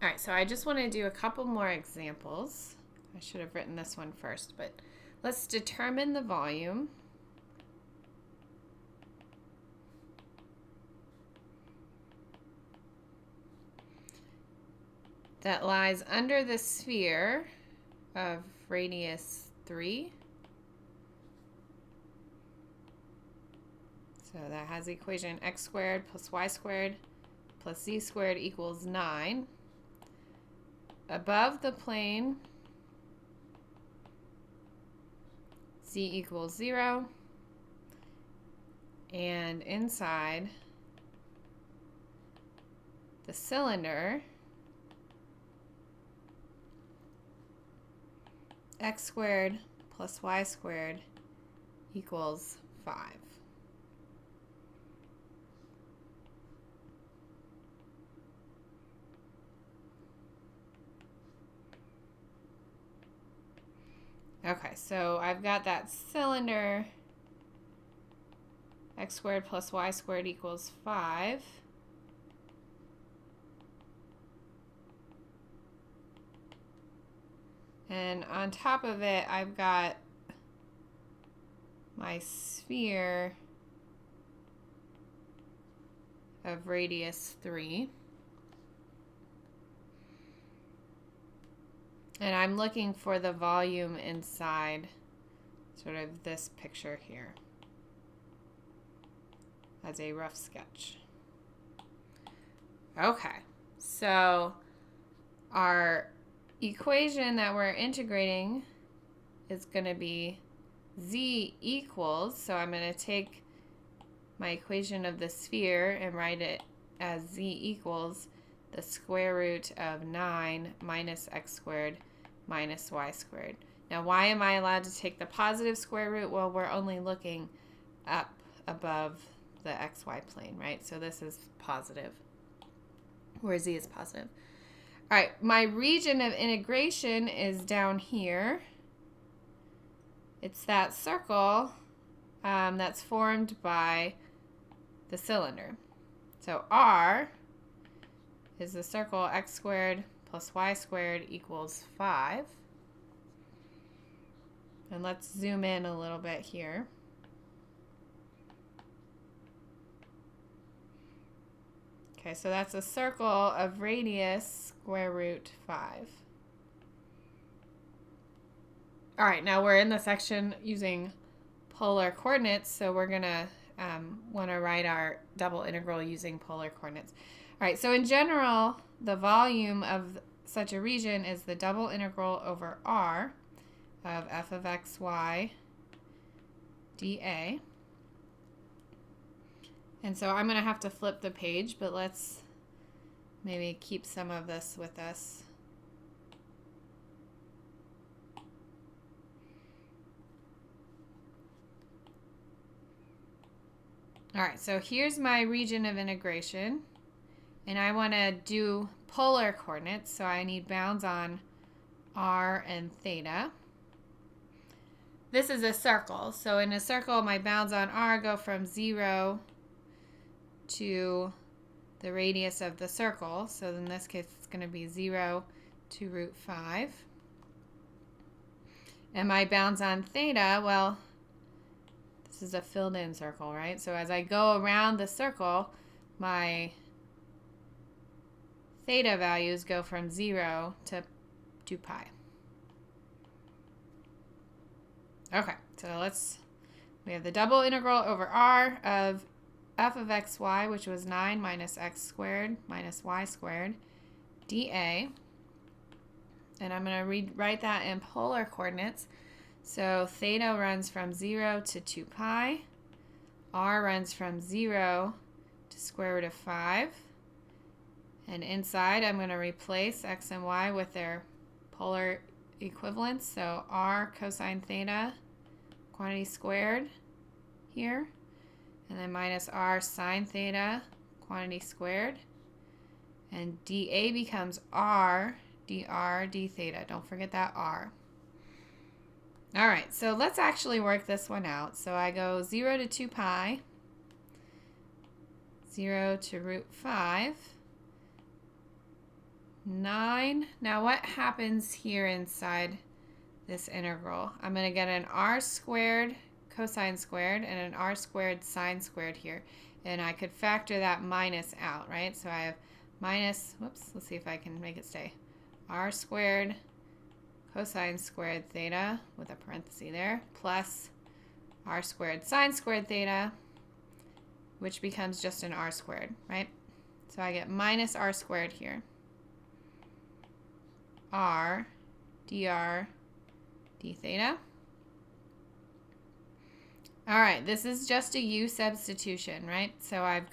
All right, so I just want to do a couple more examples. I should have written this one first, but let's determine the volume that lies under the sphere of radius 3. So that has the equation x squared plus y squared plus z squared equals 9. Above the plane, z equals 0. And inside the cylinder, x squared plus y squared equals 5. Okay, so I've got that cylinder, x squared plus y squared equals 5. And on top of it, I've got my sphere of radius 3. And I'm looking for the volume inside sort of this picture here as a rough sketch. Okay, so our equation that we're integrating is going to be z equals, so I'm going to take my equation of the sphere and write it as z equals the square root of 9 minus x squared minus y squared. Now, why am I allowed to take the positive square root? Well, we're only looking up above the xy plane, right? So this is positive, where z is positive. All right, my region of integration is down here. It's that circle that's formed by the cylinder. So R is the circle x squared plus y squared equals 5. And let's zoom in a little bit here. Okay, so that's a circle of radius square root 5. All right, now we're in the section using polar coordinates, so we're going to want to write our double integral using polar coordinates. All right, so in general, the volume of such a region is the double integral over R of f of xy dA. And so I'm going to have to flip the page, but let's maybe keep some of this with us. All right, so here's my region of integration, and I want to do polar coordinates, so I need bounds on r and theta. This is a circle, so in a circle, my bounds on r go from 0 to the radius of the circle, so in this case, it's going to be 0 to root 5. And my bounds on theta, well, this is a filled in circle, right? So as I go around the circle, my theta values go from 0 to 2 pi. Okay, so we have the double integral over R of f of xy, which was 9 minus x squared minus y squared dA. And I'm going to write that in polar coordinates. So theta runs from 0 to 2 pi. R runs from 0 to square root of 5. And inside, I'm going to replace x and y with their polar equivalents. So r cosine theta, quantity squared here. And then minus r sine theta, quantity squared. And dA becomes r dr d theta. Don't forget that r. All right, so let's actually work this one out. So I go 0 to 2 pi, 0 to root 5, 9. Now what happens here inside this integral? I'm going to get an r squared cosine squared and an r squared sine squared here. And I could factor that minus out, right? So I have minus, whoops, let's see if I can make it stay. R squared cosine squared theta with a parenthesis there, plus r squared sine squared theta, which becomes just an r squared, right? So I get minus r squared here. R dr d theta. All right, this is just a u substitution, right? So I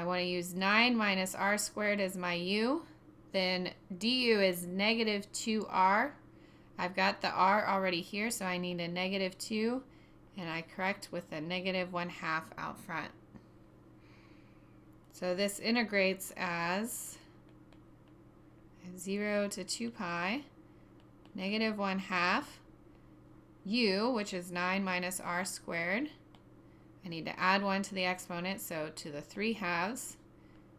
want to use 9 minus r squared as my u. Then du is negative 2r. I've got the r already here, so I need a negative 2, and I correct with a negative 1/2 out front. So this integrates as 0 to 2 pi, negative 1/2, u, which is 9 minus r squared. I need to add 1 to the exponent, so to the 3/2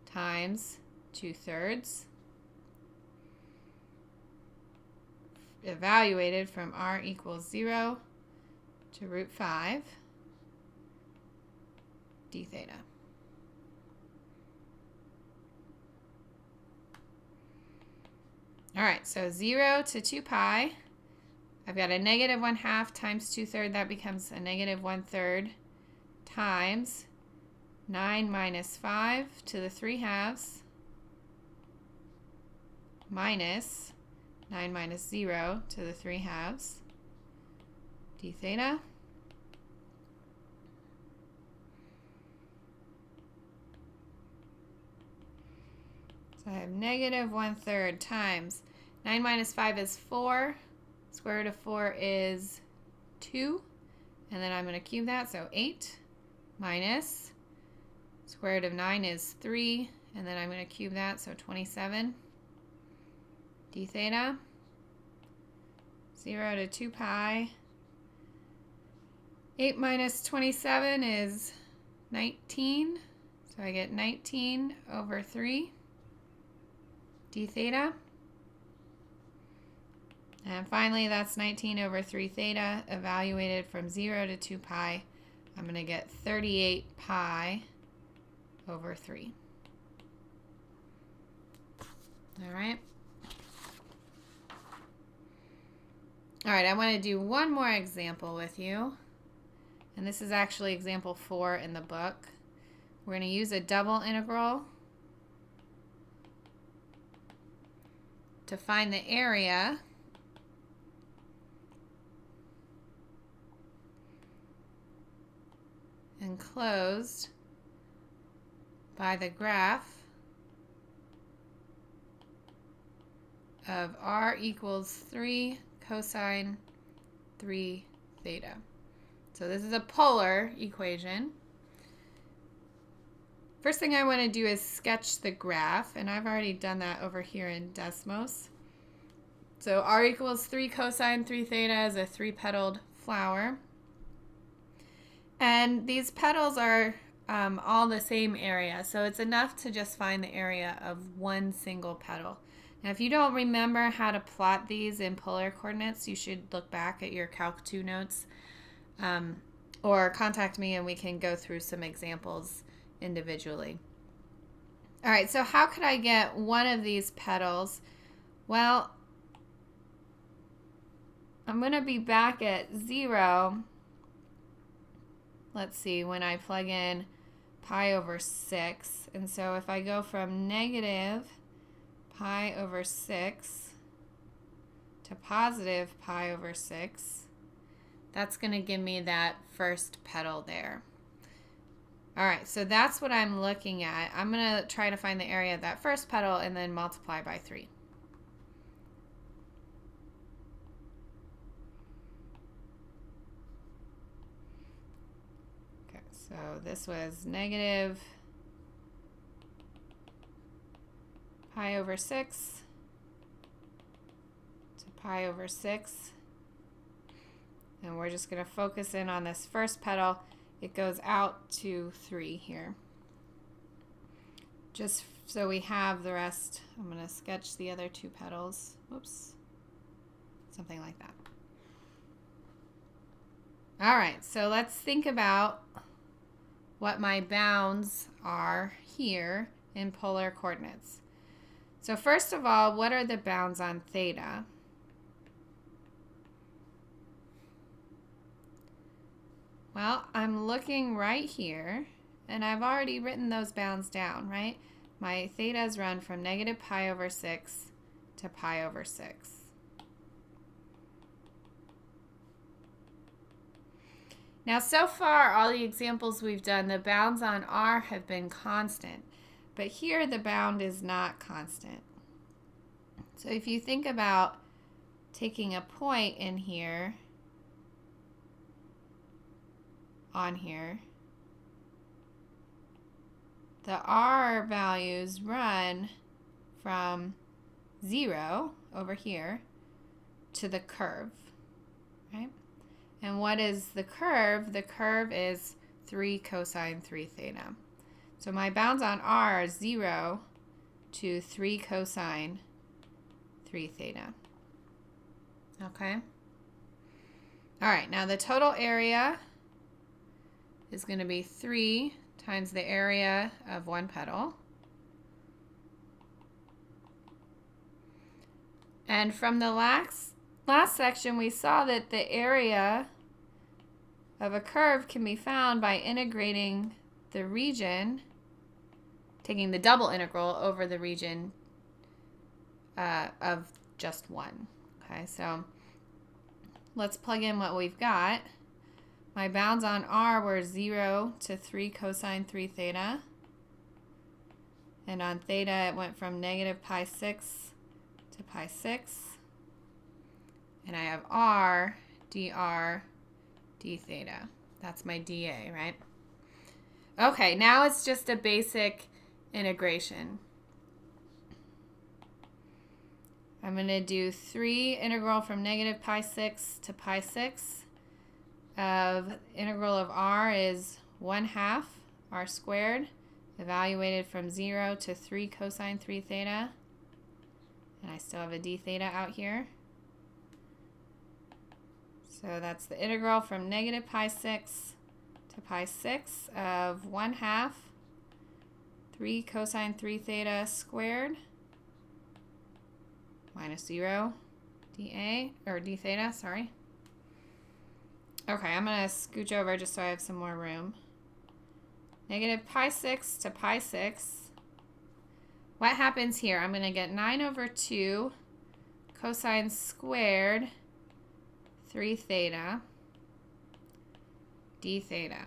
times 2/3. Evaluated from r equals 0 to root 5 d theta. All right, so 0 to 2 pi. I've got a negative 1/2 times 2/3. That becomes a negative 1/3 times 9 minus 5 to the 3/2 minus 9 minus 0 to the 3/2 d theta. So I have negative 1/3 times 9 minus 5 is 4. Square root of 4 is 2. And then I'm going to cube that, so 8 minus square root of 9 is 3. And then I'm going to cube that, so 27 d theta. 0 to 2 pi. 8 minus 27 is 19. So I get 19 over 3 d theta. And finally, that's 19 over 3 theta. Evaluated from 0 to 2 pi, I'm going to get 38 pi over 3. All right. All right, I want to do one more example with you. And this is actually example 4 in the book. We're going to use a double integral to find the area enclosed by the graph of r equals 3 cosine 3 theta. So this is a polar equation. First thing I want to do is sketch the graph, and I've already done that over here in Desmos. So r equals 3 cosine 3 theta is a 3-petaled flower. And these petals are all the same area, so it's enough to just find the area of one single petal. Now, if you don't remember how to plot these in polar coordinates, you should look back at your Calc 2 notes or contact me and we can go through some examples individually. All right, so how could I get one of these petals? Well, I'm going to be back at 0. Let's see, when I plug in pi over 6. And so if I go from negative pi over 6 to positive pi over 6, that's going to give me that first petal there. All right, so that's what I'm looking at. I'm going to try to find the area of that first petal and then multiply by 3. Okay, so this was negative pi over 6 to pi over 6. And we're just going to focus in on this first petal. It goes out to 3 here. Just so we have the rest. I'm going to sketch the other two petals. Whoops. Something like that. All right, so let's think about what my bounds are here in polar coordinates. So first of all, what are the bounds on theta? Well, I'm looking right here, and I've already written those bounds down, right? My thetas run from negative pi over 6 to pi over 6. Now, so far, all the examples we've done, the bounds on R have been constant. But here, the bound is not constant. So if you think about taking a point in here, on here, the R values run from 0 over here to the curve, right? And what is the curve? The curve is 3 cosine 3 theta. So my bounds on R are 0 to 3 cosine 3 theta. Okay? All right, now the total area is going to be 3 times the area of one petal. And from the last section, we saw that the area of a curve can be found by integrating the region, taking the double integral over the region of just 1. Okay, so let's plug in what we've got. My bounds on R were 0 to 3 cosine 3 theta. And on theta, it went from negative pi 6 to pi 6. And I have R, dr, d theta. That's my dA, right? Okay, now it's just a basic integration. I'm going to do 3 integral from negative pi 6 to pi 6 of integral of R is 1/2 R squared, evaluated from 0 to 3 cosine 3 theta. And I still have a d theta out here. So that's the integral from negative pi 6 to pi 6 of 1/2 3 cosine 3 theta squared minus 0 dA, or d theta, sorry. Okay, I'm going to scooch over just so I have some more room. Negative pi 6 to pi 6. What happens here? I'm going to get 9 over 2 cosine squared 3 theta d theta.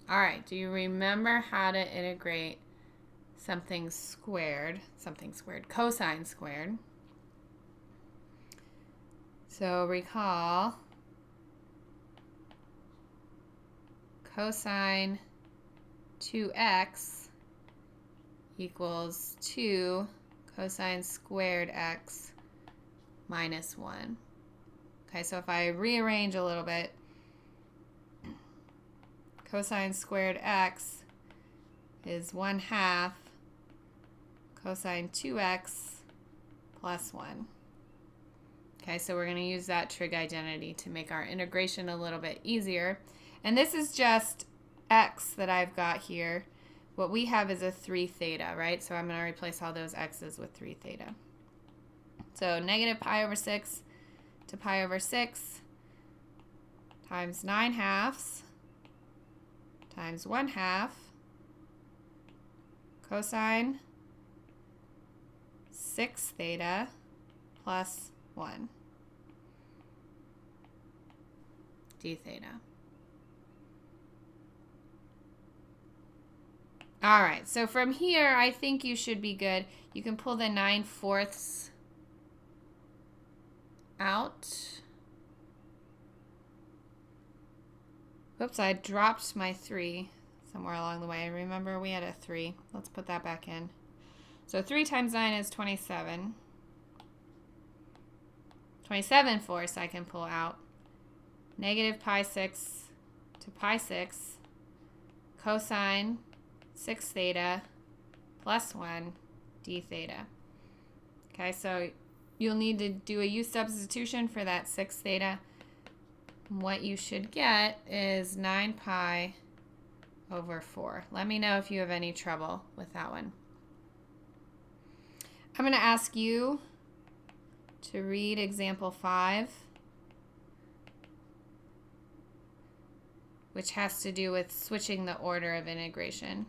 All right, do you remember how to integrate something squared, cosine squared? So recall cosine 2x equals 2 cosine squared x minus 1. Okay, so if I rearrange a little bit, cosine squared x is 1/2 cosine 2x plus 1. Okay, so we're going to use that trig identity to make our integration a little bit easier. And this is just x that I've got here. What we have is a 3 theta, right? So I'm going to replace all those x's with 3 theta. So negative pi over 6 to pi over 6 times 9/2 times 1/2 cosine 6 theta plus 1 d theta. All right, so from here, I think you should be good. You can pull the 9/4 out. Oops, I dropped my 3 somewhere along the way. Remember, we had a 3. Let's put that back in. So 3 times 9 is 27. 27/4 I can pull out. Negative pi 6 to pi 6 cosine 6 theta plus 1 d theta. Okay, so you'll need to do a u substitution for that 6 theta. What you should get is 9 pi over 4. Let me know if you have any trouble with that one. I'm going to ask you to read example 5, which has to do with switching the order of integration.